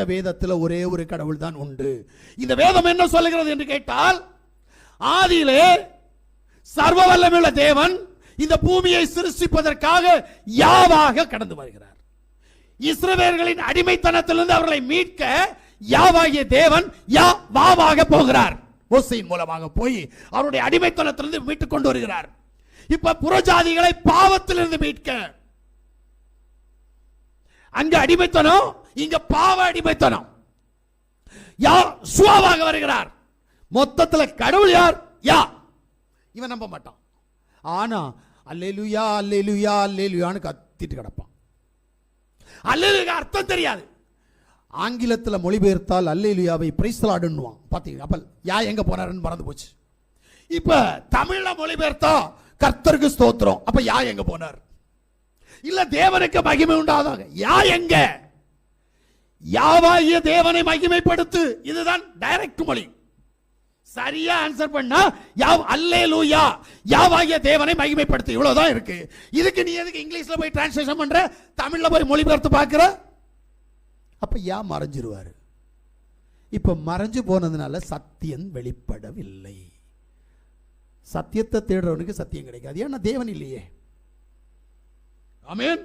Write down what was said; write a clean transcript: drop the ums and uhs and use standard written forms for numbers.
வேதத்தில் ஒரே ஒரு கடவுள் தான் உண்டு. இந்த வேதம் என்ன சொல்லுகிறது என்று கேட்டால், ஆதியிலே சர்வ வல்லமையுள்ள தேவன் இந்த பூமியை சிருஷ்டிப்பதற்காக யாவாக கடந்து வருகிறார். இஸ்ரவேலர்களின் அடிமைத்தனத்திலிருந்து அவர்களை மீட்க யாவாகிய தேவன் யாவாக போகிறார். மோசேயின் மூலமாக போய் அவருடைய அடிமைத்தனத்திலிருந்து மீட்டுக் கொண்டு வருகிறார். இப்ப புறஜாதிகளை பாவத்திலிருந்து மீட்க, அங்க அடிமைத்தனம், இங்க பாவ அடிமைத்தனம், யெகோவாவாக வருகிறார். மொத்தத்தில் கடவுள் யார்? யா. இவன் நம்ப மாட்டான். ஆனா அல்லேலூயா அல்லேலூயா அல்லேலூயான்னு கத்திட்டு கிடப்பான். அல்லேலூயா அர்த்தம் தெரியாது. ஆங்கிலத்தில் மொழிபெயர்த்தால் அல்லேலூயாவை பிரைஸ் தி லார்ட்னுவான். பாத்தீங்க, அப்ப யா எங்க போனாருன்னு மறந்து போச்சு. இப்ப தமிழ்ல மொழிபெயர்த்தா கர்த்தருக்கு ஸ்தோத்திரம், அப்ப யா எங்க போனார்? இல்ல தேவனுக்கு மகிமை உண்டாதாக, யா எங்க? யாவாகிய தேவனை மகிமைப்படுத்து. இதுதான் டைரக்ட் மொழி. சரியா ஆன்சர் பண்ணா யாவ் அல்லேலூயா, யாவாகிய தேவனை மகிமைப்படுத்து, இவ்வளவுதான் இருக்கு. இதுக்கு நீ எதுக்கு இங்கிலீஷ்ல போய் டிரான்ஸ்லேஷன் பண்ற, தமிழ்ல போய் மொழிபெயர்த்து பார்க்கிற? அப்ப யா மறைஞ்சிருவாரு. இப்ப மறைஞ்சு போனதுனால சத்தியம் வெளிப்படவில்லை. சத்தியத்தை தேடுறவனுக்கு சத்தியம் கிடைக்காது. ஏன்னா தேவன் இல்லையே. ஆமென்.